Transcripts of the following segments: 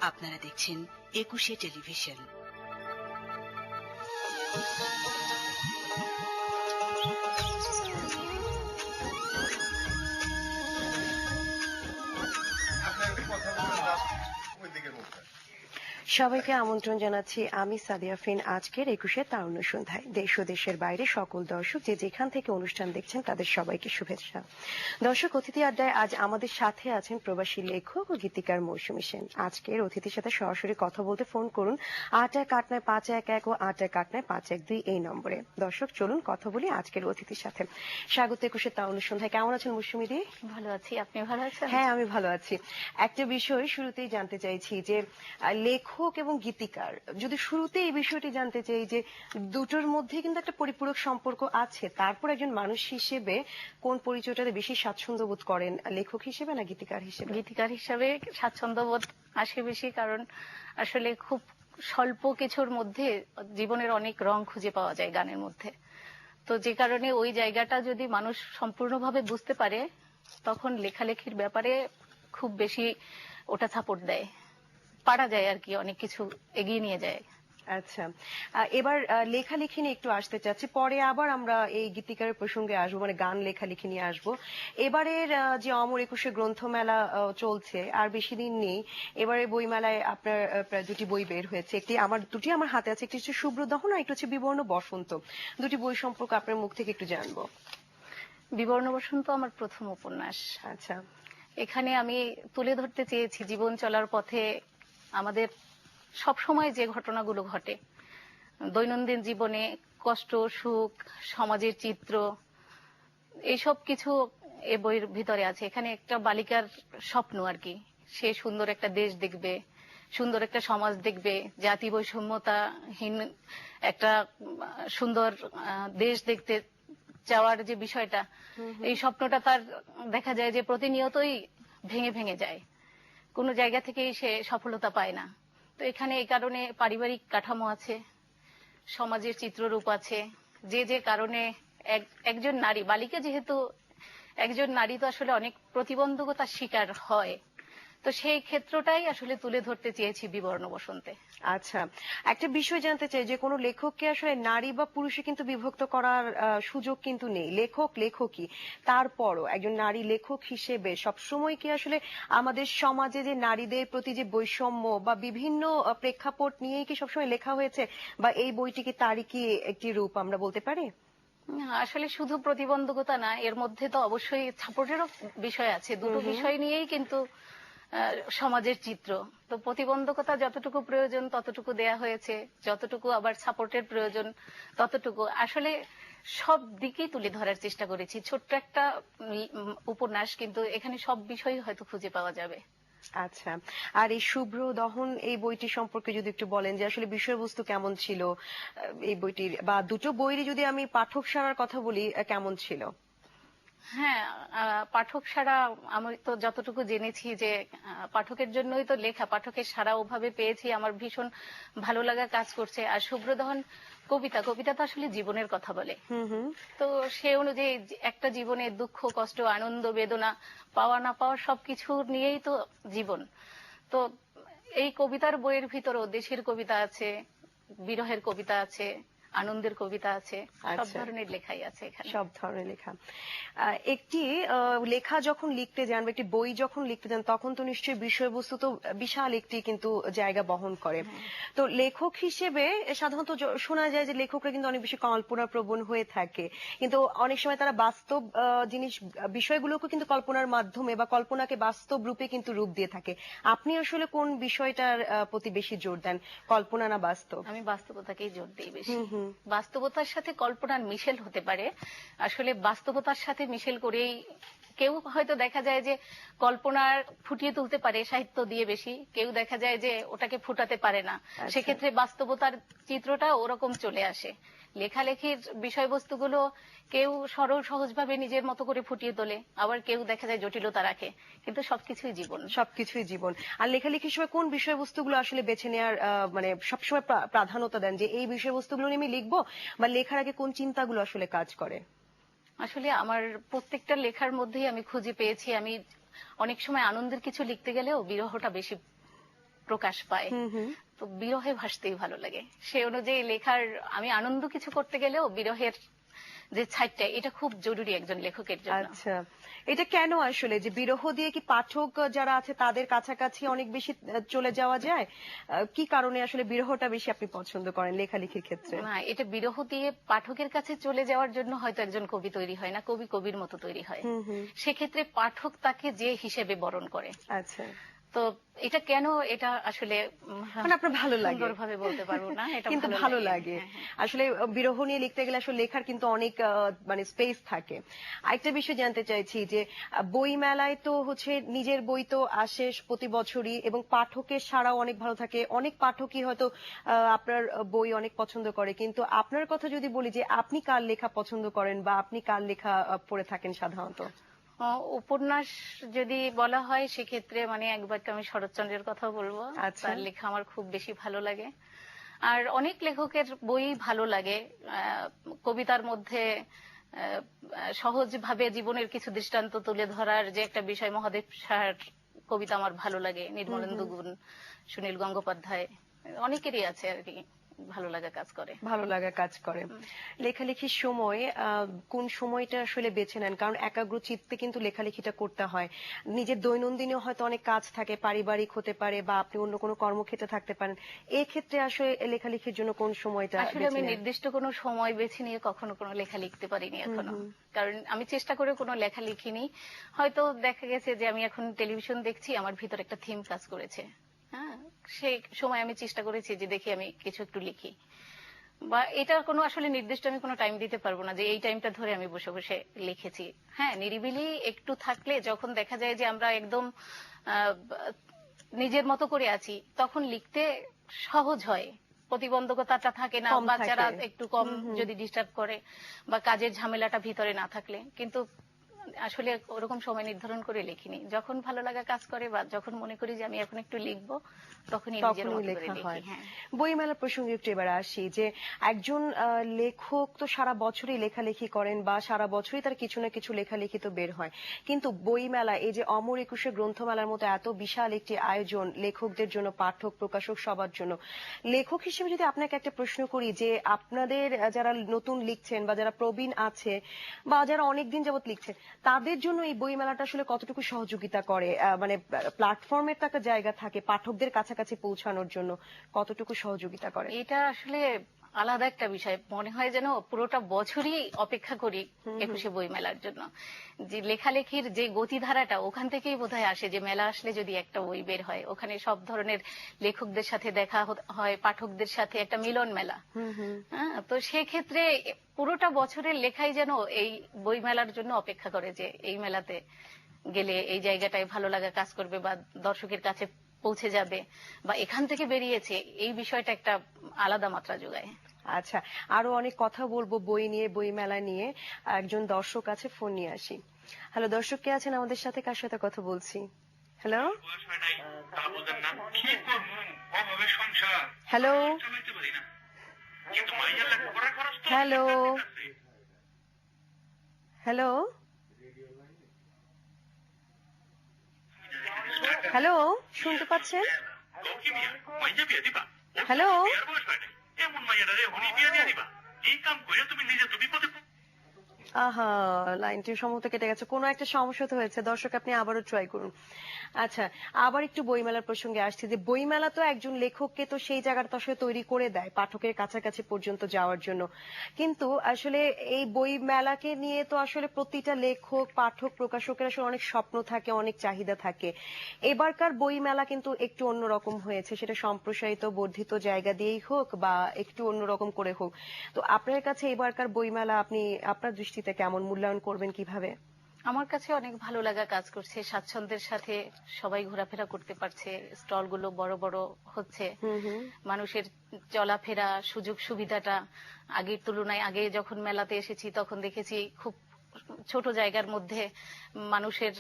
আপনারা দেখছেন একুশে টেলিভিশন। সবাইকে আমন্ত্রণ জানাচ্ছি আমি সাদিয়া ফিন আজকের 21শে তারুণ্য সন্ধ্যায়। দেশ ও দেশের বাইরে সকল দর্শক যে যেখান থেকে অনুষ্ঠান দেখছেন তাদের সবাইকে শুভেচ্ছা। দর্শক, অতিথি আড্ডায় আজ আমাদের সাথে আছেন প্রবাসী লেখক ও গীতিকার মৌসুমী সেন। আজকের অতিথির সাথে সরাসরি কথা বলতে ফোন করুন 8189-511 ও 8189-512 এই নম্বরে। দর্শক, চলুন কথা বলি আজকের অতিথির সাথে। স্বাগত 21শে তারুণ্য সন্ধ্যায়। কেমন আছেন মৌসুমী দি? ভালো আছি, আপনি ভালো আছেন? হ্যাঁ, আমি ভালো আছি। একটা বিষয় শুরুতেই জানতে চাইছি যে লেখক এবং গীতিকার, যদি শুরুতে এই বিষয়টি জানতে চাই যে দুটোর মধ্যে কিন্তু একটা পরিপূরক সম্পর্ক আছে, তারপর একজন মানুষ হিসেবে কোন পরিচয়টাতে বেশি স্বাচ্ছন্দ্য বোধ করেন, লেখক হিসেবে না গীতিকার হিসেবে? গীতিকার হিসেবে স্বাচ্ছন্দ্য বোধ আসে বেশি, কারণ আসলে খুব স্বল্প কিছুর মধ্যে জীবনের অনেক রং খুঁজে পাওয়া যায় গানের মধ্যে। তো যে কারণে ওই জায়গাটা যদি মানুষ সম্পূর্ণভাবে বুঝতে পারে, তখন লেখালেখির ব্যাপারে খুব বেশি ওটা সাপোর্ট দেয়, পারা যায় আর কি, অনেক কিছু এগিয়ে নিয়ে যায়। আচ্ছা, এবার লেখালেখি নিয়ে একটু আসতে চাচ্ছি, পরে আবার আমরা এই গীতিকারের প্রসঙ্গে আসবো, মানে গান লেখালেখি নিয়ে আসবো। এবারের যে অমর একুশে গ্রন্থমেলা চলছে, আর বেশি দিন নেই। এবারে বইমেলায় আপনার প্রায় দুটি বই বের হয়েছে, দুটি আমার হাতে আছে, একটি হচ্ছে শুভ্র দহন আর একটি হচ্ছে বিবর্ণ বসন্ত। দুটি বই সম্পর্কে আপনার মুখ থেকে একটু জানবো। বিবর্ণ বসন্ত আমার প্রথম উপন্যাস। আচ্ছা, এখানে আমি তুলে ধরতে চেয়েছি জীবন চলার পথে আমাদের সব সময় যে ঘটনাগুলো ঘটে, দৈনন্দিন জীবনে কষ্ট, সুখ, সমাজের চিত্র, এইসব কিছু এ বইয়ের ভিতরে আছে। এখানে একটা বালিকার স্বপ্ন আর কি, সে সুন্দর একটা দেশ দেখবে, সুন্দর একটা সমাজ দেখবে, জাতি বৈষম্যতাহীন একটা সুন্দর দেশ দেখতে চাওয়ার যে বিষয়টা, এই স্বপ্নটা তার দেখা যায় যে প্রতিনিয়তই ভেঙে ভেঙে যায়, কোনো জায়গা থেকেই সে সফলতা পায় না। তো এখানে এই কারণে পারিবারিক কাঠামো আছে, সমাজের চিত্ররূপ আছে, যে যে কারণে একজন নারী, বালিকা যেহেতু একজন নারী, তো আসলে অনেক প্রতিবন্ধকতার শিকার হয়। তো সেই ক্ষেত্রটাই আসলে তুলে ধরতে চেয়েছি বিবর্ণ বসন্তে। আচ্ছা, একটা বিষয় জানতে চাই যে কোনো লেখককে আসলে নারী বা পুরুষে কিন্তু বিভক্ত করার সুযোগ কিন্তু নেই। লেখক লেখকই, তারপরও একজন নারী লেখক হিসেবে সবসময় কি আসলে আমাদের সমাজে যে নারীদের প্রতি যে বৈষম্য বা বিভিন্ন প্রেক্ষাপট নিয়েই কি সবসময় লেখা হয়েছে, বা এই বইটি কি তারই কি একটি রূপ আমরা বলতে পারি? আসলে শুধু প্রতিবন্ধকতা না, এর মধ্যে তো অবশ্যই সাপোর্টেরও বিষয় আছে। দুটো বিষয় নিয়েই কিন্তু সমাজের চিত্র। তো প্রতিবন্ধকতা যতটুকু প্রয়োজন ততটুকু দেয়া হয়েছে, যতটুকু আবার সাপোর্টের প্রয়োজন ততটুকু। আসলে সব দিকেই তুলে ধরার চেষ্টা করেছি। ছোট্ট একটা উপন্যাস, কিন্তু এখানে সব বিষয়ই হয়তো খুঁজে পাওয়া যাবে। আচ্ছা, আর এই শুভ্র দহন এই বইটি সম্পর্কে যদি একটু বলেন যে আসলে বিষয়বস্তু কেমন ছিল এই বইটির, বা দুটো বইয়েরই যদি আমি পাঠক সারার কথা বলি, কেমন ছিল? হ্যাঁ, পাঠক সারা আমি তো যতটুকু জেনেছি যে পাঠকের জন্যই তো লেখা, পাঠকের সারা ওভাবে পেয়েছি, আমার ভীষণ ভালো লাগা কাজ করছে। আর শুভ্রদহন কবিতা তো আসলে জীবনের কথা বলে। তো সে অনুযায়ী একটা জীবনে দুঃখ, কষ্ট, আনন্দ, বেদনা, পাওয়া না পাওয়া সবকিছু নিয়েই তো জীবন। তো এই কবিতার বইয়ের ভিতরেও দেশের কবিতা আছে, বিরহের কবিতা আছে, আনন্দের কবিতা আছে, সব ধরনের লেখাই আছে এখানে। সব ধরনের লেখা। একটি লেখা যখন লিখতে যান বা একটি বই যখন লিখতে যান, তখন তো নিশ্চয়ই বিষয়বস্তু তো বিশাল একটি কিন্তু জায়গা বহন করে। তো লেখক হিসেবে সাধারণত শোনা যায় যে লেখকরা কিন্তু অনেক বেশি কল্পনা প্রবণ হয়ে থাকে, কিন্তু অনেক সময় তারা বাস্তব বিষয়গুলোকে কিন্তু কল্পনার মাধ্যমে বা কল্পনাকে বাস্তব রূপে কিন্তু রূপ দিয়ে থাকে। আপনি আসলে কোন বিষয়টার প্রতি বেশি জোর দেন, কল্পনা না বাস্তব? আমি বাস্তবতাকেই জোর দিই বেশি। বাস্তবতার সাথে কল্পনার মিশেল হতে পারে, আসলে বাস্তবতার সাথে মিশেল করেই কেউ হয়তো দেখা যায় যে কল্পনার ফুটিয়ে তুলতে পারে সাহিত্য দিয়ে বেশি, কেউ দেখা যায় যে ওটাকে ফুটাতে পারে না, সেক্ষেত্রে বাস্তবতার চিত্রটা ওরকম চলে আসে। লেখালেখির বিষয়বস্তুগুলো কেউ সরল সহজভাবে নিজের মতো করে ফুটিয়ে তোলে, আবার কেউ দেখা যায় জটিলতা রাখে, কিন্তু সবকিছুই জীবন। সবকিছুই জীবন। আর লেখালেখির সময় কোন বিষয়বস্তুগুলো আসলে বেছে নেওয়ার মানে সবসময় প্রাধান্যতা দেন যে এই বিষয়বস্তুগুলো নিয়ে আমি লিখবো, বা লেখার আগে কোন চিন্তাগুলো আসলে কাজ করে? আসলে আমার প্রত্যেকটা লেখার মধ্যেই আমি খুঁজে পেয়েছি, আমি অনেক সময় আনন্দের কিছু লিখতে গেলেও বিরহটা বেশি প্রকাশ পায়। তো বিরহে ভাসতেই ভালো লাগে, সে অনুযায়ী লেখার আমি আনন্দ কিছু করতে গেলেও বিরহের যে ছাইটটা এটা খুব জরুরি একজন লেখকের জন্য। আচ্ছা, এটা কেন আসলে যে বিরহ দিয়ে কি পাঠক যারা আছে তাদের কাছাকাছি অনেক বেশি চলে যাওয়া যায়? কি কারণে আসলে বিরহটা বেশি আপনি পছন্দ করেন লেখালেখির ক্ষেত্রে? না, এটা বিরহ দিয়ে পাঠকের কাছে চলে যাওয়ার জন্য হয়তো একজন কবি তৈরি হয় না, কবি কবির মতো তৈরি হয়। সেক্ষেত্রে পাঠক তাকে যে হিসেবে বরণ করে। আচ্ছা, তো এটা কেন, এটা আসলে মানে আপনার ভালো লাগে, সুন্দরভাবে বলতে পারবো না, এটা কিন্তু ভালো লাগে। আসলে বিরহ নিয়ে লিখতে গেলে আসলে লেখার কিন্তু অনেক মানে স্পেস থাকে। আরেকটা বিষয় জানতে চাইছি যে বই মেলায় তো হচ্ছে নিজের বই তো আসে প্রতি বছরই এবং পাঠকের সাড়াও অনেক ভালো থাকে। অনেক পাঠকই হয়তো আপনার বই অনেক পছন্দ করে, কিন্তু আপনার কথা যদি বলি যে আপনি কার লেখা পছন্দ করেন বা আপনি কার লেখা পড়ে থাকেন সাধারণত? উপন্যাস যদি বলা হয় সেক্ষেত্রে মানে এক বাক্যে আমি শরৎচন্দ্রের কথা বলবো। তার লেখা আমার খুব বেশি ভালো লাগে। আর অনেক লেখকের বই ভালো লাগে। কবিতার মধ্যে সহজভাবে জীবনের কিছু দৃষ্টান্ত তুলে ধরার যে একটা বিষয়, মহাদেব সাহার কবিতা আমার ভালো লাগে, নির্মলেন্দু গুণ, সুনীল গঙ্গোপাধ্যায়, অনেকেরই আছে আর কি ভালো লাগা কাজ করে। ভালো লাগা কাজ করে। লেখালেখির সময় কোন সময়টা আসলে বেছে নেন? কারণ একাগ্র চিত্তে কিন্তু লেখালেখিটা করতে হয়। নিজের দৈনন্দিনও হয়তো অনেক কাজ থাকে, পারিবারিক হতে পারে বা আপনি অন্য কোনো কর্মক্ষেত্রে থাকতে পারেন। এই ক্ষেত্রে আসলে লেখালেখির জন্য কোন সময়টা আসলে আমি নির্দিষ্ট কোনো সময় বেছে নিয়ে কখনো কোনো লেখা লিখতে পারিনি এখনো। কারণ আমি চেষ্টা করে কোনো লেখা লিখিনি। হয়তো দেখা গেছে যে আমি এখন টেলিভিশন দেখছি, আমার ভিতর একটা থিম কাজ করেছে, হ্যাঁ, সেই সময় আমি চেষ্টা করেছি যে দেখি আমি কিছু একটু লিখি। বা এটার কোনো আসলে নির্দিষ্ট আমি কোনো টাইম দিতে পারবো না যে এই টাইমটা ধরে আমি বসে বসে লিখেছি। হ্যাঁ, নিরিবিলি একটু থাকলে যখন দেখা যায় যে আমরা একদম নিজের মতো করে আছি, তখন লিখতে সহজ হয়, প্রতিবন্ধকতাটা থাকে না, বাচ্চারা একটু কম যদি ডিস্টার্ব করে বা কাজের ঝামেলাটা ভিতরে না থাকলে। কিন্তু আসলে ওরকম সময় নির্ধারণ করে লিখিনি, যখন ভালো লাগা কাজ করে বা যখন মনে করি যে আমি এখন একটু লিখবো তখনই নিজের মতো করে লিখি। বইমেলার প্রসঙ্গে একটু এবার আসি যে একজন লেখক তো সারা বছরই লেখালেখি করেন বা সারা বছরই তার কিছু না কিছু লেখালেখি তো বের হয়, কিন্তু বইমেলা, এই যে অমর একুশে গ্রন্থমেলার মতো এত বিশাল একটি আয়োজন লেখকদের জন্য, পাঠক প্রকাশক সবার জন্য, লেখক হিসেবে যদি আপনাকে একটা প্রশ্ন করি যে আপনাদের যারা নতুন লিখছেন বা যারা প্রবীণ আছে বা যারা অনেকদিন যাবত লিখছেন, তাদের জন্য এই বইমেলাটা আসলে কতটুকু সহযোগিতা করে? মানে প্ল্যাটফর্মের তো একটা জায়গা থাকে, পাঠকদের কাছাকাছি পৌঁছানোর জন্য কতটুকু সহযোগিতা করে? এটা আসলে আলাদা একটা বিষয়, মনে হয় যেন পুরোটা বছরই অপেক্ষা করি একুশে বই মেলার জন্য। যে লেখালেখির যে গতিধারাটা ওখান থেকেই বোধহয় আসে, যে মেলা আসলে যদি একটা বই বের হয়, ওখানে সব ধরনের লেখকদের সাথে দেখা হয়, পাঠকদের সাথে একটা মিলন মেলা। তো সেক্ষেত্রে পুরোটা বছরের লেখাই যেন এই বই মেলার জন্য অপেক্ষা করে, যে এই মেলাতে গেলে এই জায়গাটায় ভালো লাগা কাজ করবে বা দর্শকের কাছে পৌঁছে যাবে বা এখান থেকে বেরিয়েছে, এই বিষয়টা একটা আলাদা মাত্রা যোগায়। আচ্ছা, আরো অনেক কথা বলবো বই নিয়ে, বই মেলা নিয়ে। একজন দর্শক আছে, ফোন নিয়ে আসি। হ্যালো, দর্শক কে আছেন আমাদের সাথে? কার সাথে কথা বলছি? Hello hello hello hello hello, শুনতে পাচ্ছেন? হ্যালো, আহা, লাইনটি সম্ভবত কেটে গেছে, কোনো একটা সমস্যা তো হয়েছে। দর্শক আপনি আবারও ট্রাই করুন। আচ্ছা, আবার একটু বইমেলার প্রসঙ্গে আসছি যে বইমেলা তো একজন লেখককে তো সেই জায়গাটা তো আসলে তৈরি করে দেয় পাঠকের কাছাকাছি পর্যন্ত যাওয়ার জন্য, কিন্তু আসলে এই বই মেলাকে নিয়ে তো আসলে প্রতিটা লেখক, পাঠক, প্রকাশকের আসলে অনেক স্বপ্ন থাকে, অনেক চাহিদা থাকে। এবারকার বই মেলা কিন্তু একটু অন্যরকম হয়েছে, সেটা সম্প্রসারিত বর্ধিত জায়গা দিয়েই হোক বা একটু অন্যরকম করে হোক। তো আপনার কাছে এবারকার বই মেলা আপনি আপনার দৃষ্টিতে কেমন মূল্যায়ন করবেন, কিভাবে? আমার কাছে অনেক ভালো লাগা কাজ করছে, স্বাচ্ছন্দ্যের সাথে সবাই ঘোরাফেরা করতে পারছে, স্টলগুলো বড় বড় হচ্ছে, মানুষের চলাফেরা সুযোগ সুবিধাটা আগের তুলনায়, আগে যখন মেলাতে এসেছি তখন দেখেছি খুব ছোট জায়গার মধ্যে মানুষের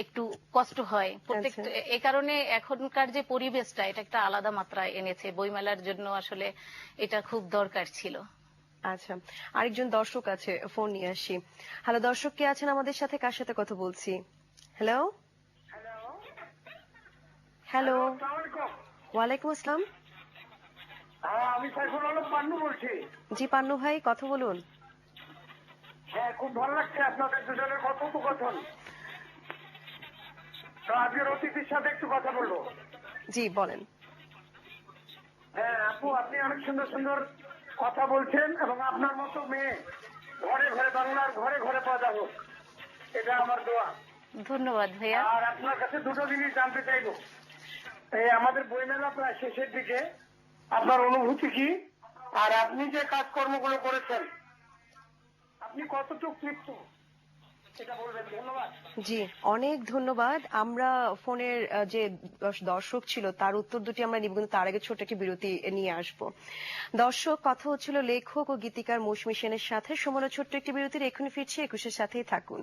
একটু কষ্ট হয় প্রত্যেকটা। এই কারণে এখনকার যে পরিবেশটা, এটা একটা আলাদা মাত্রায় এনেছে বইমেলার জন্য, আসলে এটা খুব দরকার ছিল। আচ্ছা, আরেকজন দর্শক আছে, ফোন নিয়ে আসি। হ্যালো, দর্শক কে আছেন আমাদের সাথে? কার সাথে কথা বলছি? হ্যালো হ্যালো, আসসালামু আলাইকুম। ওয়ালাইকুম আসসালাম। হ্যাঁ, আমি সাইফুল আলম পান্নু বলছি। জি পান্নু ভাই, কথা বলুন। হ্যাঁ, খুব ভালো লাগছে আপনাদের দুজনের কথোপকথন। তো আজকের অতিথির সাথে একটু কথা বলবো। জি বলেন। হ্যাঁ আপু, আপনি অনেক সুন্দর সুন্দর কথা বলছেন এবং আপনার মতো মেয়ে ঘরে ঘরে, বাংলার ঘরে ঘরে পয়দা হোক, এটা আমার দোয়া। ধন্যবাদ ভাইয়া। আর আপনার কাছে দুটো জিনিস জানতে চাইবো। এই আমাদের বইমেলা প্রায় শেষের দিকে, আপনার অনুভূতি কি? আর আপনি যে কাজকর্মগুলো করেছেন, আপনি কতটুকু তৃপ্ত, সেটা বলবেন। ধন্যবাদ। জি অনেক ধন্যবাদ। আমরা ফোনের যে দর্শক ছিল তার উত্তর দুটি আমরা নিব, কিন্তু তার আগে ছোট একটি বিরতি নিয়ে আসব। দর্শক, কথা হচ্ছিল লেখক ও গীতিকার মৌসুমী সেনের সাথে। সময় ছোট্ট একটি বিরতির, এক্ষুনি ফিরছি, 21-এর সাথেই থাকুন।